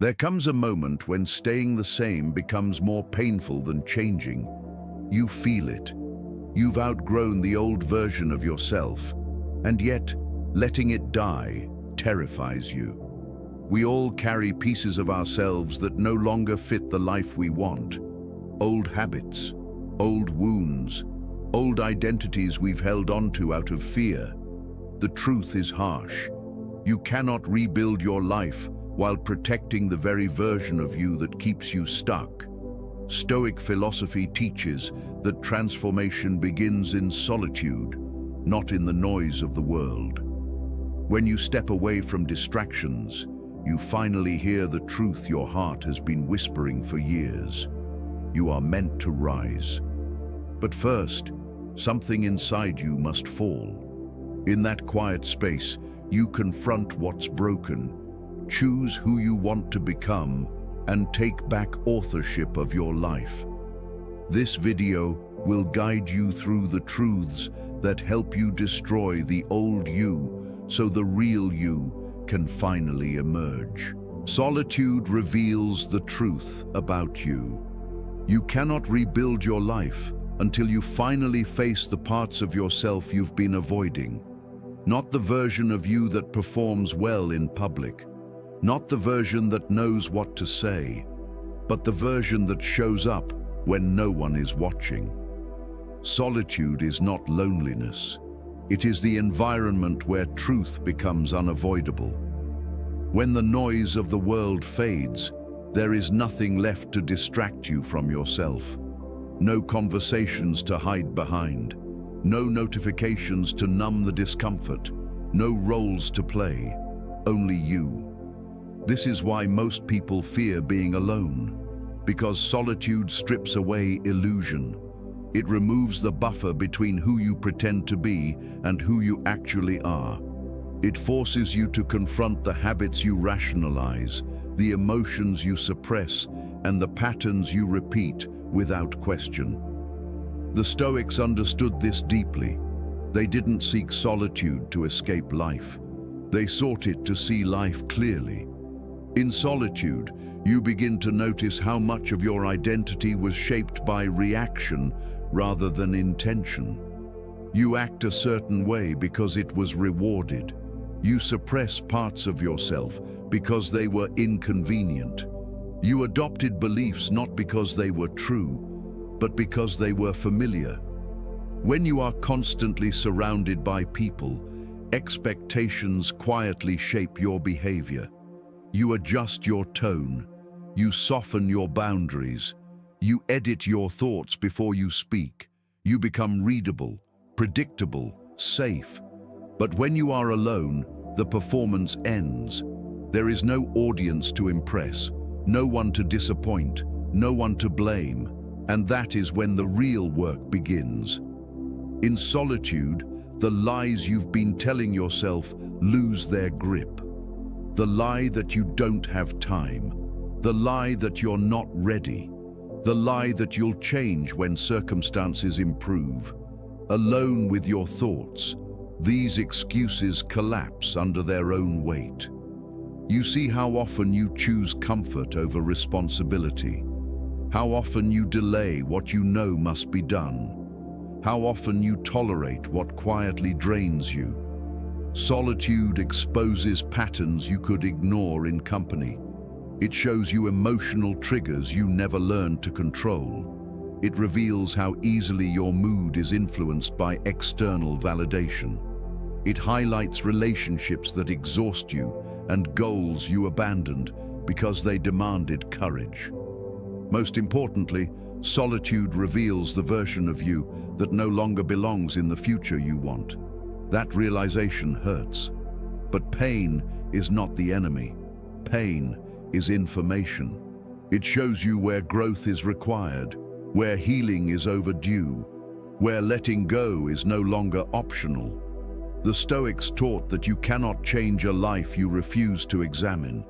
There comes a moment when staying the same becomes more painful than changing. You feel it. You've outgrown the old version of yourself, and yet letting it die terrifies you. We all carry pieces of ourselves that no longer fit the life we want. Old habits, old wounds, old identities we've held onto out of fear. The truth is harsh. You cannot rebuild your life while protecting the very version of you that keeps you stuck. Stoic philosophy teaches that transformation begins in solitude, not in the noise of the world. When you step away from distractions, you finally hear the truth your heart has been whispering for years. You are meant to rise. But first, something inside you must fall. In that quiet space, you confront what's broken, choose who you want to become, and take back authorship of your life. This video will guide you through the truths that help you destroy the old you so the real you can finally emerge. Solitude reveals the truth about you. You cannot rebuild your life until you finally face the parts of yourself you've been avoiding. Not the version of you that performs well in public, not the version that knows what to say, but the version that shows up when no one is watching. Solitude is not loneliness. It is the environment where truth becomes unavoidable. When the noise of the world fades, there is nothing left to distract you from yourself. No conversations to hide behind. No notifications to numb the discomfort. No roles to play. Only you. This is why most people fear being alone, because solitude strips away illusion. It removes the buffer between who you pretend to be and who you actually are. It forces you to confront the habits you rationalize, the emotions you suppress, and the patterns you repeat without question. The Stoics understood this deeply. They didn't seek solitude to escape life. They sought it to see life clearly. In solitude, you begin to notice how much of your identity was shaped by reaction rather than intention. You act a certain way because it was rewarded. You suppress parts of yourself because they were inconvenient. You adopted beliefs not because they were true, but because they were familiar. When you are constantly surrounded by people, expectations quietly shape your behavior. You adjust your tone. You soften your boundaries. You edit your thoughts before you speak. You become readable, predictable, safe. But when you are alone, the performance ends. There is no audience to impress, no one to disappoint, no one to blame, and that is when the real work begins. In solitude, the lies you've been telling yourself lose their grip. The lie that you don't have time, the lie that you're not ready, the lie that you'll change when circumstances improve. Alone with your thoughts, these excuses collapse under their own weight. You see how often you choose comfort over responsibility, how often you delay what you know must be done, how often you tolerate what quietly drains you. Solitude exposes patterns you could ignore in company. It shows you emotional triggers you never learned to control. It reveals how easily your mood is influenced by external validation. It highlights relationships that exhaust you and goals you abandoned because they demanded courage. Most importantly, solitude reveals the version of you that no longer belongs in the future you want. That realization hurts. But pain is not the enemy. Pain is information. It shows you where growth is required, where healing is overdue, where letting go is no longer optional. The Stoics taught that you cannot change a life you refuse to examine,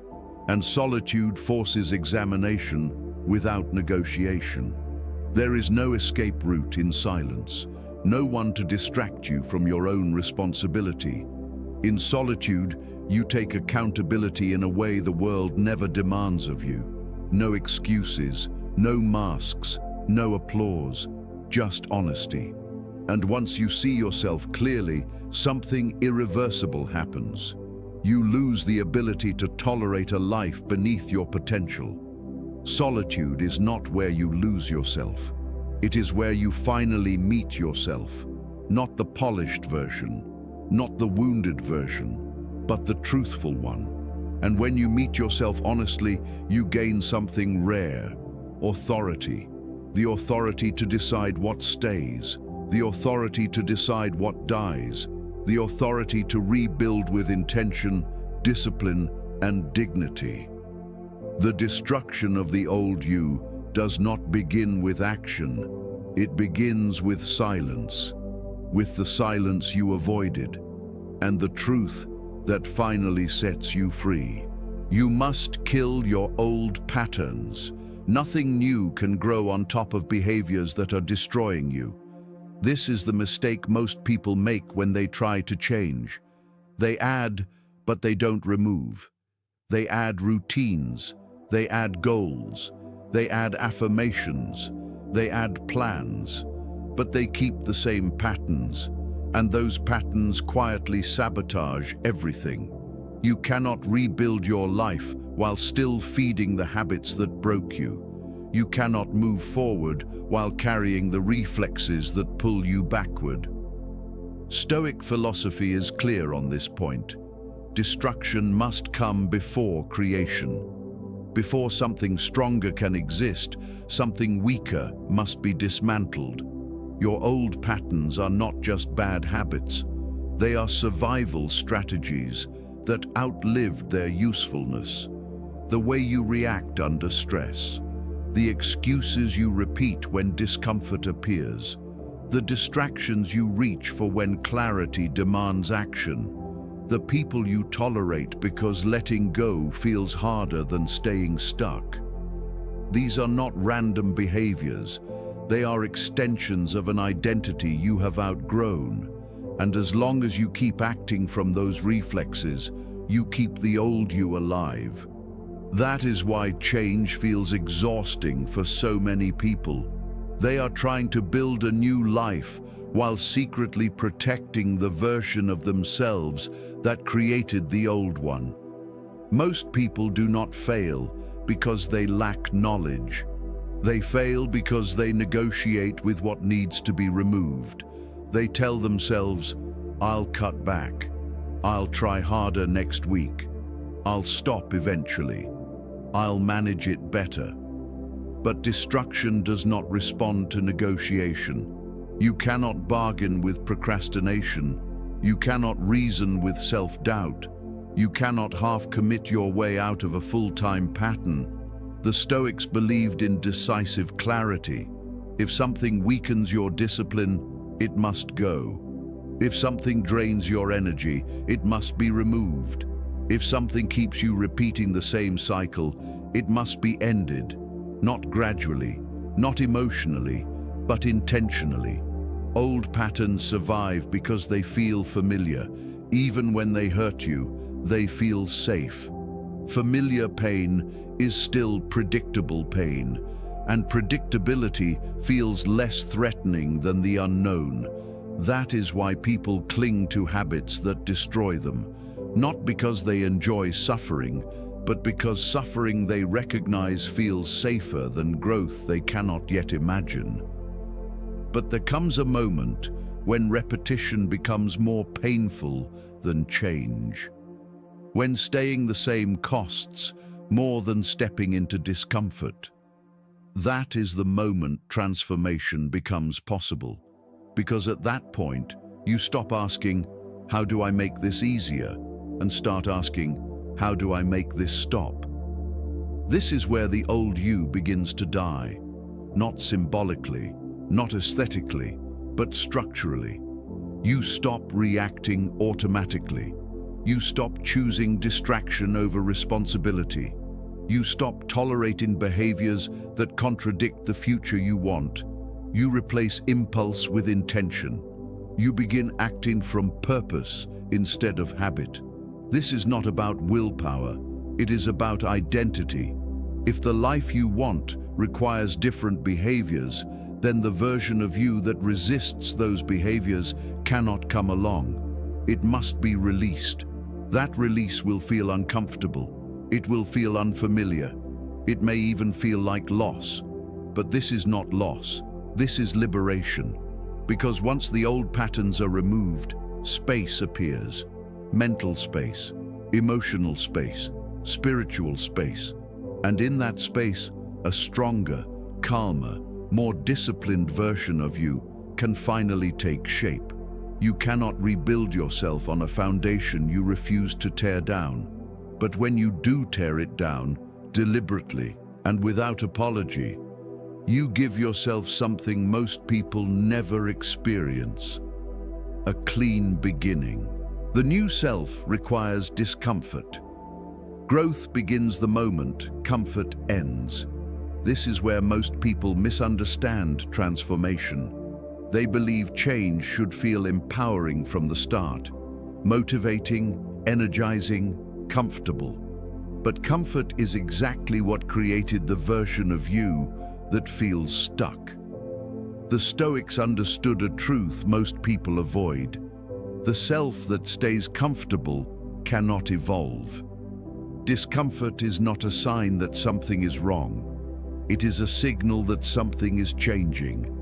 and solitude forces examination without negotiation. There is no escape route in silence, no one to distract you from your own responsibility. In solitude, you take accountability in a way the world never demands of you. No excuses, no masks, no applause, just honesty. And once you see yourself clearly, something irreversible happens. You lose the ability to tolerate a life beneath your potential. Solitude is not where you lose yourself. It is where you finally meet yourself. Not the polished version, not the wounded version, but the truthful one. And when you meet yourself honestly, you gain something rare: authority. The authority to decide what stays, the authority to decide what dies, the authority to rebuild with intention, discipline, and dignity. The destruction of the old you does not begin with action. It begins with silence, with the silence you avoided, and the truth that finally sets you free. You must kill your old patterns. Nothing new can grow on top of behaviors that are destroying you. This is the mistake most people make when they try to change. They add, but they don't remove. They add routines, they add goals, they add affirmations, they add plans, but they keep the same patterns, and those patterns quietly sabotage everything. You cannot rebuild your life while still feeding the habits that broke you. You cannot move forward while carrying the reflexes that pull you backward. Stoic philosophy is clear on this point. Destruction must come before creation. Before something stronger can exist, something weaker must be dismantled. Your old patterns are not just bad habits. They are survival strategies that outlived their usefulness. The way you react under stress, the excuses you repeat when discomfort appears, the distractions you reach for when clarity demands action, the people you tolerate because letting go feels harder than staying stuck. These are not random behaviors. They are extensions of an identity you have outgrown. And as long as you keep acting from those reflexes, you keep the old you alive. That is why change feels exhausting for so many people. They are trying to build a new life while secretly protecting the version of themselves that created the old one. Most people do not fail because they lack knowledge. They fail because they negotiate with what needs to be removed. They tell themselves, "I'll cut back. I'll try harder next week. I'll stop eventually. I'll manage it better." But destruction does not respond to negotiation. You cannot bargain with procrastination. You cannot reason with self-doubt. You cannot half-commit your way out of a full-time pattern. The Stoics believed in decisive clarity. If something weakens your discipline, it must go. If something drains your energy, it must be removed. If something keeps you repeating the same cycle, it must be ended. Not gradually, not emotionally, but intentionally. Old patterns survive because they feel familiar. Even when they hurt you, they feel safe. Familiar pain is still predictable pain, and predictability feels less threatening than the unknown. That is why people cling to habits that destroy them, not because they enjoy suffering, but because suffering they recognize feels safer than growth they cannot yet imagine. But there comes a moment when repetition becomes more painful than change. When staying the same costs more than stepping into discomfort. That is the moment transformation becomes possible. Because at that point, you stop asking, "How do I make this easier?" and start asking, "How do I make this stop?" This is where the old you begins to die. Not symbolically, not aesthetically, but structurally. You stop reacting automatically. You stop choosing distraction over responsibility. You stop tolerating behaviors that contradict the future you want. You replace impulse with intention. You begin acting from purpose instead of habit. This is not about willpower, it is about identity. If the life you want requires different behaviors, then the version of you that resists those behaviors cannot come along. It must be released. That release will feel uncomfortable. It will feel unfamiliar. It may even feel like loss. But this is not loss. This is liberation. Because once the old patterns are removed, space appears. Mental space, emotional space, spiritual space. And in that space, a stronger, calmer, more disciplined version of you can finally take shape. You cannot rebuild yourself on a foundation you refuse to tear down. But when you do tear it down, deliberately and without apology, you give yourself something most people never experience: a clean beginning. The new self requires discomfort. Growth begins the moment comfort ends. This is where most people misunderstand transformation. They believe change should feel empowering from the start, motivating, energizing, comfortable. But comfort is exactly what created the version of you that feels stuck. The Stoics understood a truth most people avoid. The self that stays comfortable cannot evolve. Discomfort is not a sign that something is wrong. It is a signal that something is changing.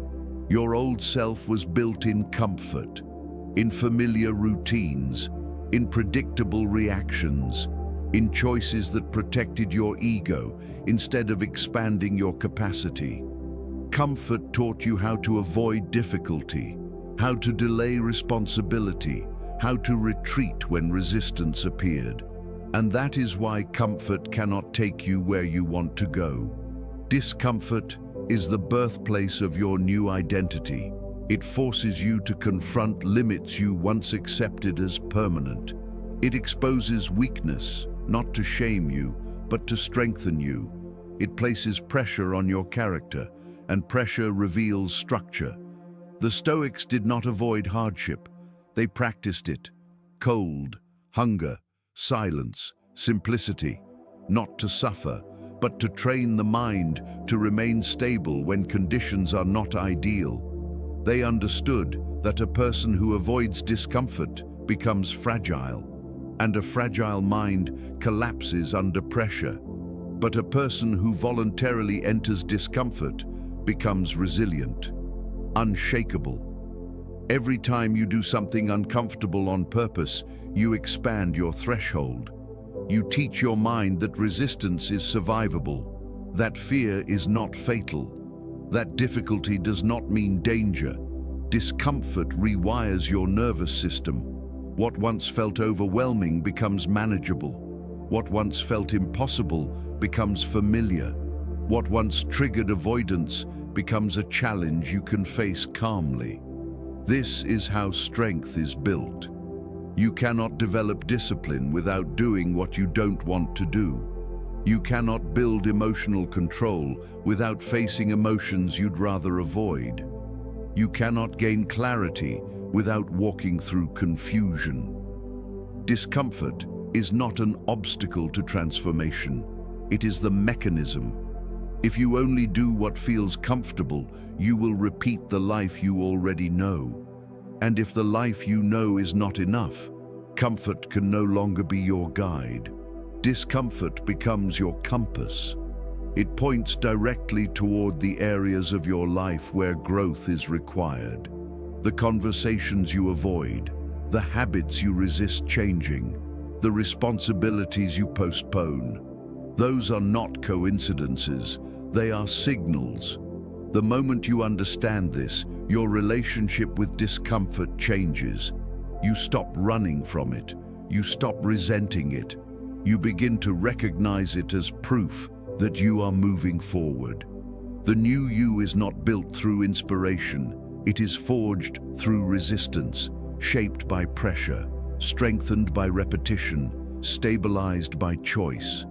Your old self was built in comfort, in familiar routines, in predictable reactions, in choices that protected your ego instead of expanding your capacity. Comfort taught you how to avoid difficulty, how to delay responsibility, how to retreat when resistance appeared. And that is why comfort cannot take you where you want to go. Discomfort is the birthplace of your new identity. It forces you to confront limits you once accepted as permanent. It exposes weakness, not to shame you, but to strengthen you. It places pressure on your character, and pressure reveals structure. The Stoics did not avoid hardship. They practiced it. Cold, hunger, silence, simplicity, not to suffer, but to train the mind to remain stable when conditions are not ideal. They understood that a person who avoids discomfort becomes fragile, and a fragile mind collapses under pressure. But a person who voluntarily enters discomfort becomes resilient, unshakable. Every time you do something uncomfortable on purpose, you expand your threshold. You teach your mind that resistance is survivable, that fear is not fatal, that difficulty does not mean danger. Discomfort rewires your nervous system. What once felt overwhelming becomes manageable. What once felt impossible becomes familiar. What once triggered avoidance becomes a challenge you can face calmly. This is how strength is built. You cannot develop discipline without doing what you don't want to do. You cannot build emotional control without facing emotions you'd rather avoid. You cannot gain clarity without walking through confusion. Discomfort is not an obstacle to transformation. It is the mechanism. If you only do what feels comfortable, you will repeat the life you already know. And if the life you know is not enough, comfort can no longer be your guide. Discomfort becomes your compass. It points directly toward the areas of your life where growth is required. The conversations you avoid, the habits you resist changing, the responsibilities you postpone. Those are not coincidences, they are signals. The moment you understand this, your relationship with discomfort changes. You stop running from it. You stop resenting it. You begin to recognize it as proof that you are moving forward. The new you is not built through inspiration. It is forged through resistance, shaped by pressure, strengthened by repetition, stabilized by choice.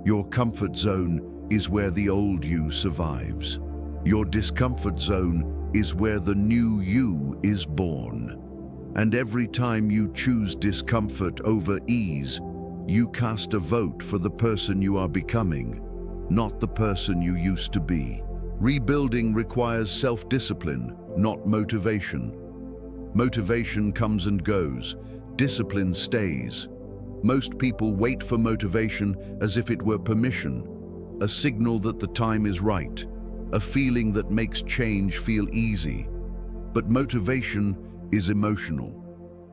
Your comfort zone is where the old you survives. Your discomfort zone is where the new you is born. And every time you choose discomfort over ease, you cast a vote for the person you are becoming, not the person you used to be. Rebuilding requires self-discipline, not motivation. Motivation comes and goes. Discipline stays. Most people wait for motivation as if it were permission, a signal that the time is right, a feeling that makes change feel easy. But motivation is emotional.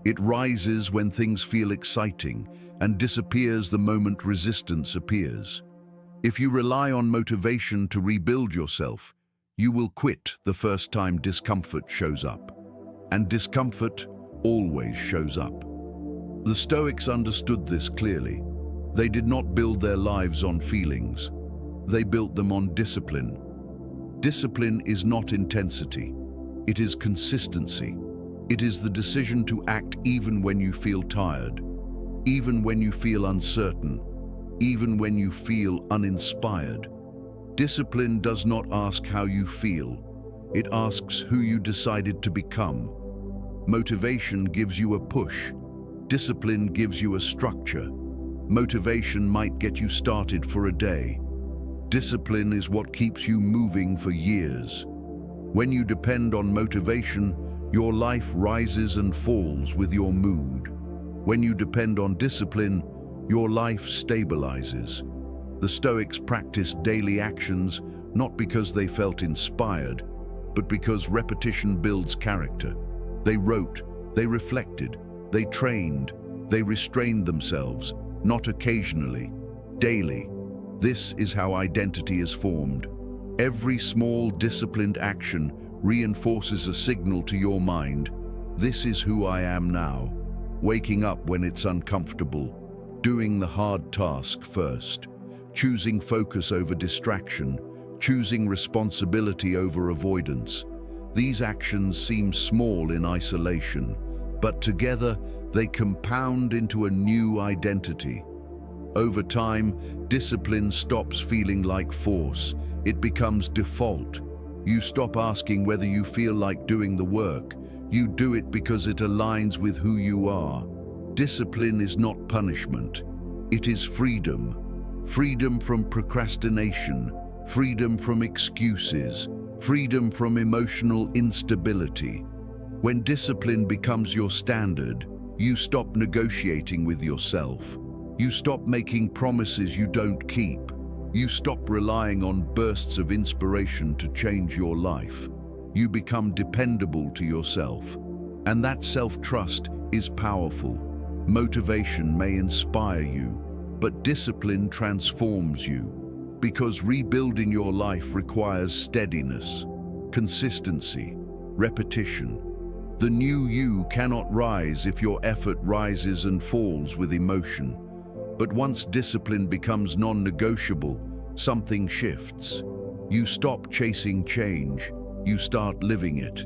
It rises when things feel exciting and disappears the moment resistance appears. If you rely on motivation to rebuild yourself, you will quit the first time discomfort shows up. And discomfort always shows up. The Stoics understood this clearly. They did not build their lives on feelings. They built them on discipline. Discipline is not intensity. It is consistency. It is the decision to act even when you feel tired, even when you feel uncertain, even when you feel uninspired. Discipline does not ask how you feel. It asks who you decided to become. Motivation gives you a push. Discipline gives you a structure. Motivation might get you started for a day. Discipline is what keeps you moving for years. When you depend on motivation, your life rises and falls with your mood. When you depend on discipline, your life stabilizes. The Stoics practiced daily actions not because they felt inspired, but because repetition builds character. They wrote, they reflected, they trained, they restrained themselves, not occasionally, daily. This is how identity is formed. Every small disciplined action reinforces a signal to your mind. This is who I am now. Waking up when it's uncomfortable, doing the hard task first, choosing focus over distraction, choosing responsibility over avoidance. These actions seem small in isolation, but together they compound into a new identity. Over time, discipline stops feeling like force. It becomes default. You stop asking whether you feel like doing the work. You do it because it aligns with who you are. Discipline is not punishment. It is freedom. Freedom from procrastination, freedom from excuses, freedom from emotional instability. When discipline becomes your standard, you stop negotiating with yourself. You stop making promises you don't keep. You stop relying on bursts of inspiration to change your life. You become dependable to yourself. And that self-trust is powerful. Motivation may inspire you, but discipline transforms you. Because rebuilding your life requires steadiness, consistency, repetition. The new you cannot rise if your effort rises and falls with emotion. But once discipline becomes non-negotiable, something shifts. You stop chasing change, you start living it.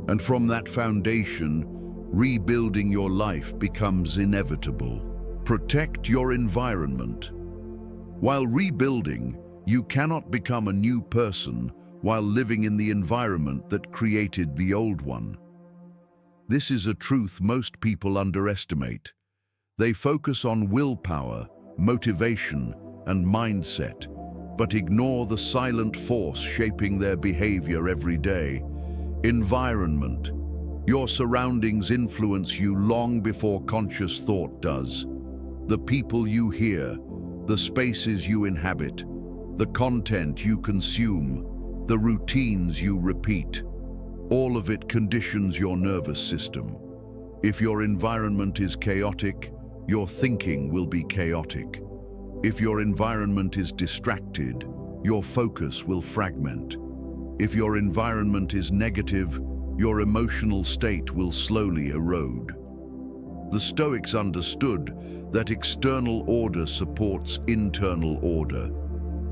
And from that foundation, rebuilding your life becomes inevitable. Protect your environment. While rebuilding, you cannot become a new person while living in the environment that created the old one. This is a truth most people underestimate. They focus on willpower, motivation, and mindset, but ignore the silent force shaping their behavior every day. Environment. Your surroundings influence you long before conscious thought does. The people you hear, the spaces you inhabit, the content you consume, the routines you repeat, all of it conditions your nervous system. If your environment is chaotic, your thinking will be chaotic. If your environment is distracted, your focus will fragment. If your environment is negative, your emotional state will slowly erode. The Stoics understood that external order supports internal order.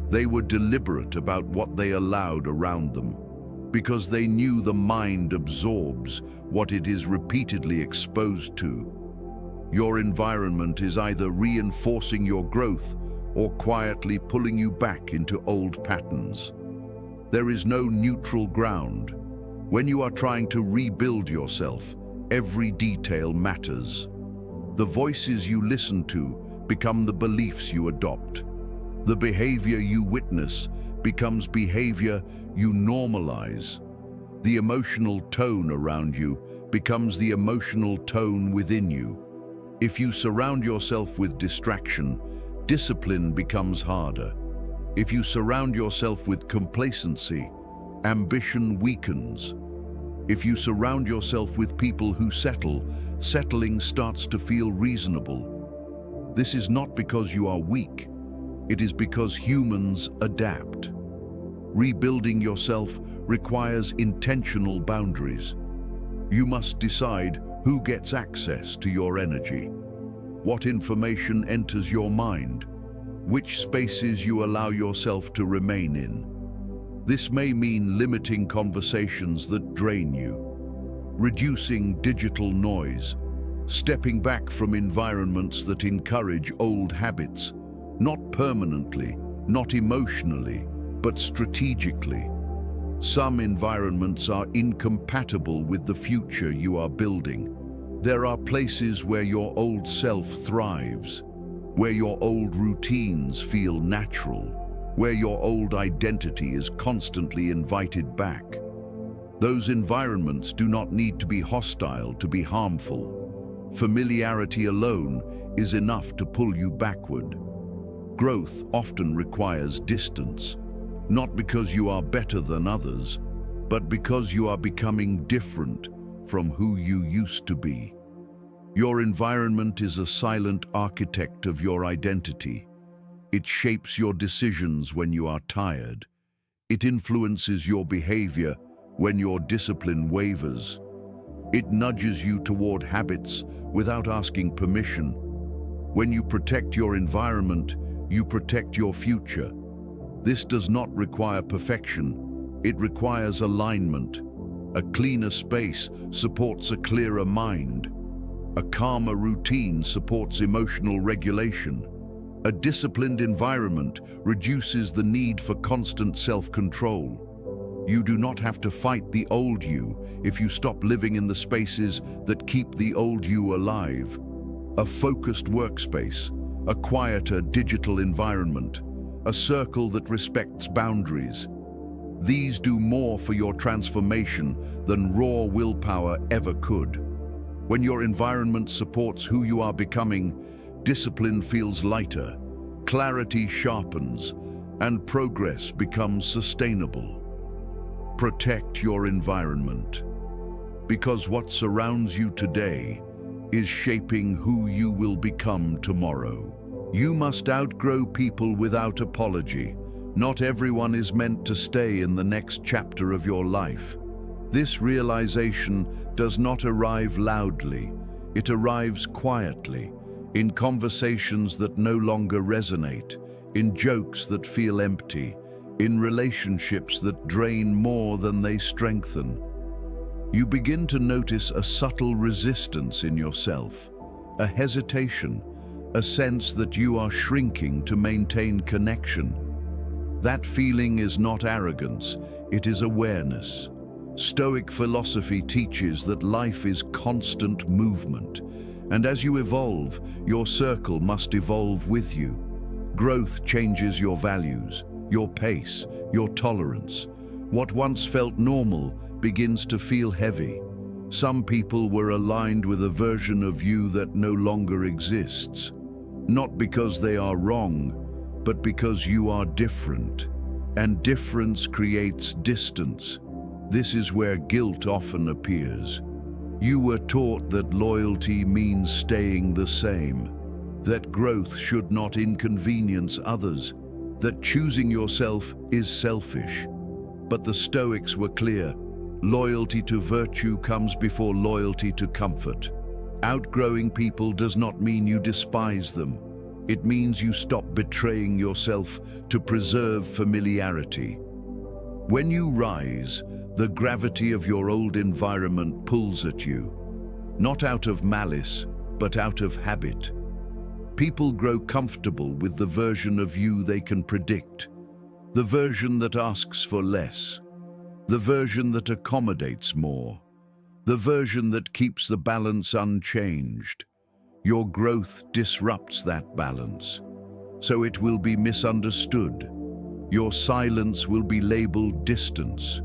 They were deliberate about what they allowed around them, because they knew the mind absorbs what it is repeatedly exposed to. Your environment is either reinforcing your growth or quietly pulling you back into old patterns. There is no neutral ground. When you are trying to rebuild yourself, every detail matters. The voices you listen to become the beliefs you adopt. The behavior you witness becomes behavior you normalize. The emotional tone around you becomes the emotional tone within you. If you surround yourself with distraction, discipline becomes harder. If you surround yourself with complacency, ambition weakens. If you surround yourself with people who settle, settling starts to feel reasonable. This is not because you are weak. It is because humans adapt. Rebuilding yourself requires intentional boundaries. You must decide who gets access to your energy, what information enters your mind, which spaces you allow yourself to remain in. This may mean limiting conversations that drain you, reducing digital noise, stepping back from environments that encourage old habits, not permanently, not emotionally, but strategically. Some environments are incompatible with the future you are building. There are places where your old self thrives, where your old routines feel natural, where your old identity is constantly invited back. Those environments do not need to be hostile to be harmful. Familiarity alone is enough to pull you backward. Growth often requires distance, not because you are better than others, but because you are becoming different from who you used to be. Your environment is a silent architect of your identity. It shapes your decisions when you are tired. It influences your behavior when your discipline wavers. It nudges you toward habits without asking permission. When you protect your environment, you protect your future. This does not require perfection. It requires alignment. A cleaner space supports a clearer mind. A calmer routine supports emotional regulation. A disciplined environment reduces the need for constant self-control. You do not have to fight the old you if you stop living in the spaces that keep the old you alive. A focused workspace, a quieter digital environment, a circle that respects boundaries. These do more for your transformation than raw willpower ever could. When your environment supports who you are becoming, discipline feels lighter, clarity sharpens, and progress becomes sustainable. Protect your environment, because what surrounds you today is shaping who you will become tomorrow. You must outgrow people without apology. Not everyone is meant to stay in the next chapter of your life. This realization does not arrive loudly. It arrives quietly, in conversations that no longer resonate, in jokes that feel empty, in relationships that drain more than they strengthen. You begin to notice a subtle resistance in yourself, a hesitation, a sense that you are shrinking to maintain connection. That feeling is not arrogance, it is awareness. Stoic philosophy teaches that life is constant movement, and as you evolve, your circle must evolve with you. Growth changes your values, your pace, your tolerance. What once felt normal begins to feel heavy. Some people were aligned with a version of you that no longer exists. Not because they are wrong, but because you are different. And difference creates distance. This is where guilt often appears. You were taught that loyalty means staying the same, that growth should not inconvenience others, that choosing yourself is selfish. But the Stoics were clear. Loyalty to virtue comes before loyalty to comfort. Outgrowing people does not mean you despise them. It means you stop betraying yourself to preserve familiarity. When you rise, the gravity of your old environment pulls at you, not out of malice, but out of habit. People grow comfortable with the version of you they can predict, the version that asks for less, the version that accommodates more. the version that keeps the balance unchanged. Your growth disrupts that balance, so it will be misunderstood. Your silence will be labeled distance.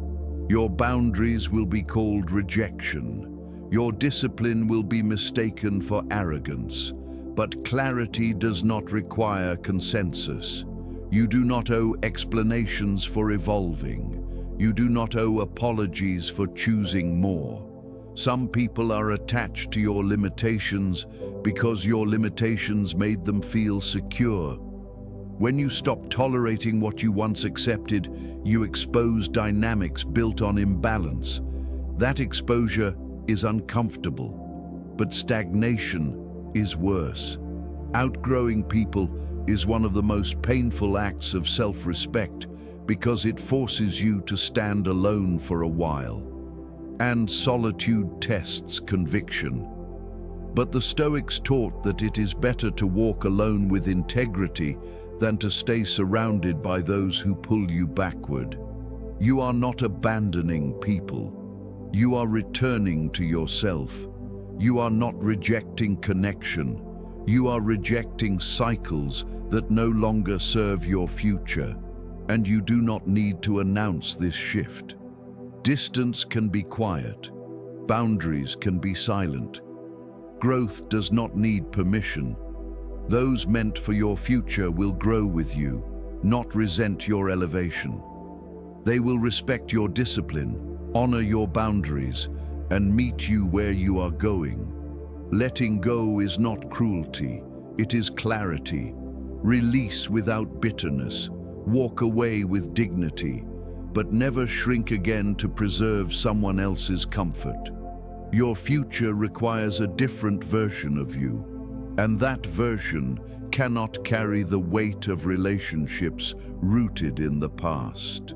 Your boundaries will be called rejection. Your discipline will be mistaken for arrogance. But clarity does not require consensus. You do not owe explanations for evolving. You do not owe apologies for choosing more. Some people are attached to your limitations because your limitations made them feel secure. When you stop tolerating what you once accepted, you expose dynamics built on imbalance. That exposure is uncomfortable, but stagnation is worse. Outgrowing people is one of the most painful acts of self-respect because it forces you to stand alone for a while. And solitude tests conviction. But the Stoics taught that it is better to walk alone with integrity than to stay surrounded by those who pull you backward. You are not abandoning people. You are returning to yourself. You are not rejecting connection. You are rejecting cycles that no longer serve your future. And you do not need to announce this shift. Distance can be quiet. Boundaries can be silent. Growth does not need permission. Those meant for your future will grow with you, not resent your elevation. They will respect your discipline, honor your boundaries, and meet you where you are going. Letting go is not cruelty, it is clarity. Release without bitterness. Walk away with dignity, but never shrink again to preserve someone else's comfort. Your future requires a different version of you, and that version cannot carry the weight of relationships rooted in the past.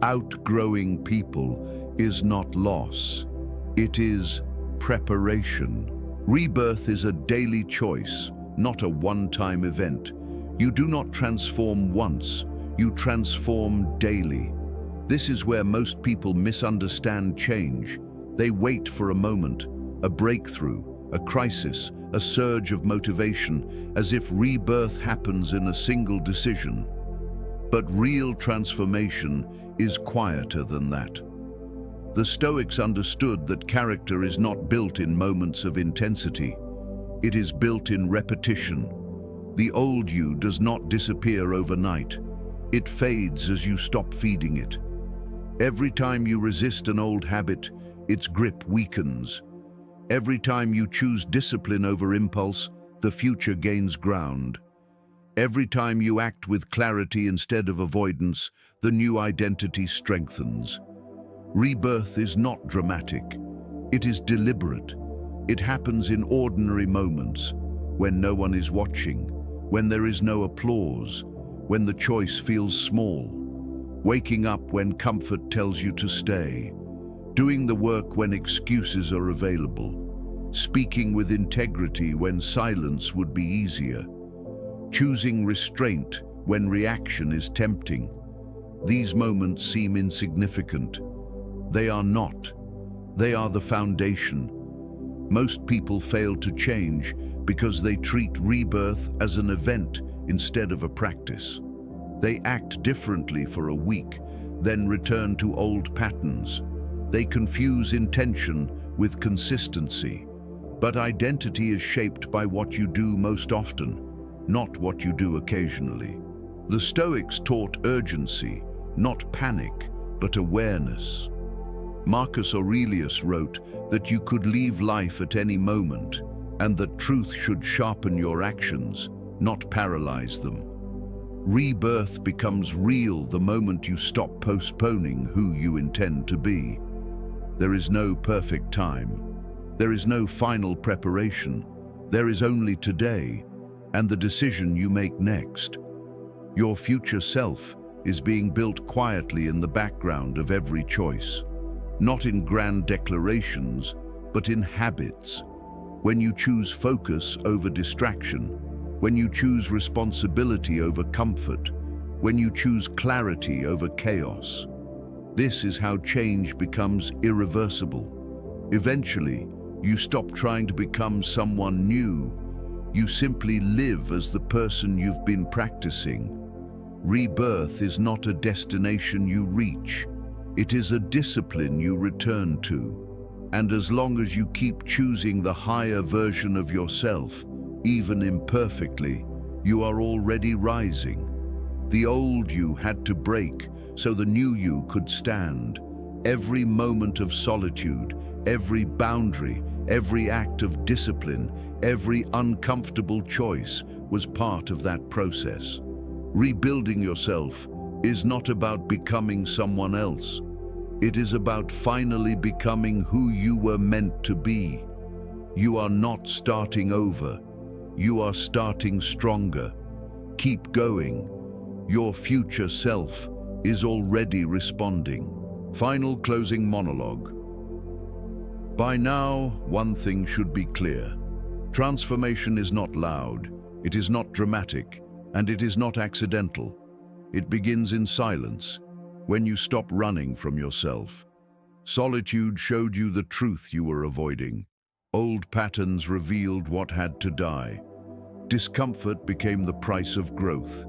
Outgrowing people is not loss, it is preparation. Rebirth is a daily choice, not a one-time event. You do not transform once, you transform daily. This is where most people misunderstand change. They wait for a moment, a breakthrough, a crisis, a surge of motivation, as if rebirth happens in a single decision. But real transformation is quieter than that. The Stoics understood that character is not built in moments of intensity. It is built in repetition. The old you does not disappear overnight. It fades as you stop feeding it. Every time you resist an old habit, its grip weakens. Every time you choose discipline over impulse, the future gains ground. Every time you act with clarity instead of avoidance, the new identity strengthens. Rebirth is not dramatic. It is deliberate. It happens in ordinary moments, when no one is watching, when there is no applause, when the choice feels small, waking up when comfort tells you to stay, doing the work when excuses are available, speaking with integrity when silence would be easier, choosing restraint when reaction is tempting. These moments seem insignificant. They are not. They are the foundation. Most people fail to change because they treat rebirth as an event instead of a practice. They act differently for a week, then return to old patterns. They confuse intention with consistency. But identity is shaped by what you do most often, not what you do occasionally. The Stoics taught urgency, not panic, but awareness. Marcus Aurelius wrote that you could leave life at any moment, and that truth should sharpen your actions, not paralyze them. Rebirth becomes real the moment you stop postponing who you intend to be. There is no perfect time. There is no final preparation. There is only today, and the decision you make next. Your future self is being built quietly in the background of every choice. Not in grand declarations, but in habits. When you choose focus over distraction, when you choose responsibility over comfort, when you choose clarity over chaos. This is how change becomes irreversible. Eventually, you stop trying to become someone new. You simply live as the person you've been practicing. Rebirth is not a destination you reach. It is a discipline you return to. And as long as you keep choosing the higher version of yourself, even imperfectly, you are already rising. The old you had to break so the new you could stand. Every moment of solitude, every boundary, every act of discipline, every uncomfortable choice was part of that process. Rebuilding yourself is not about becoming someone else. It is about finally becoming who you were meant to be. You are not starting over. You are starting stronger. Keep going. Your future self is already responding. Final closing monologue. By now, one thing should be clear. Transformation is not loud, it is not dramatic, and it is not accidental. It begins in silence, when you stop running from yourself. Solitude showed you the truth you were avoiding. Old patterns revealed what had to die. Discomfort became the price of growth.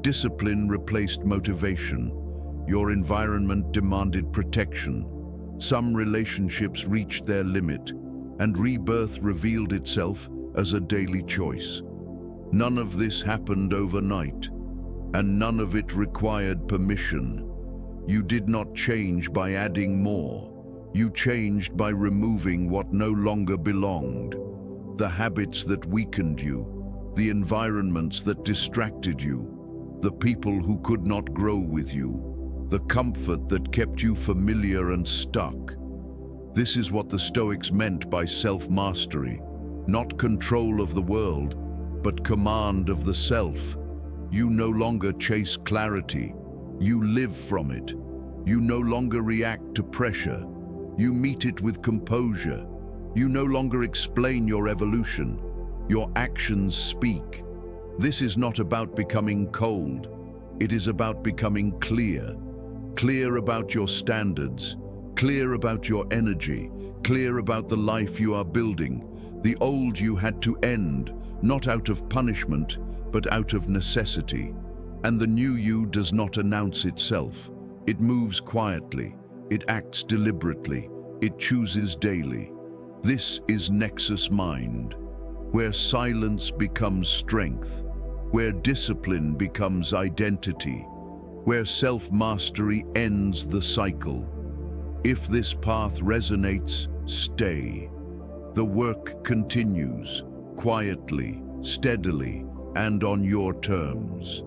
Discipline replaced motivation. Your environment demanded protection. Some relationships reached their limit, and rebirth revealed itself as a daily choice. None of this happened overnight, and none of it required permission. You did not change by adding more. You changed by removing what no longer belonged. The habits that weakened you, the environments that distracted you, the people who could not grow with you, the comfort that kept you familiar and stuck. This is what the Stoics meant by self-mastery, not control of the world, but command of the self. You no longer chase clarity, you live from it. You no longer react to pressure, you meet it with composure. You no longer explain your evolution, your actions speak. This is not about becoming cold, it is about becoming clear. Clear about your standards, clear about your energy, clear about the life you are building. The old you had to end, not out of punishment, but out of necessity. And the new you does not announce itself. It moves quietly, it acts deliberately, it chooses daily. This is NexusMind, where silence becomes strength, where discipline becomes identity, where self-mastery ends the cycle. If this path resonates, stay. The work continues, quietly, steadily, and on your terms.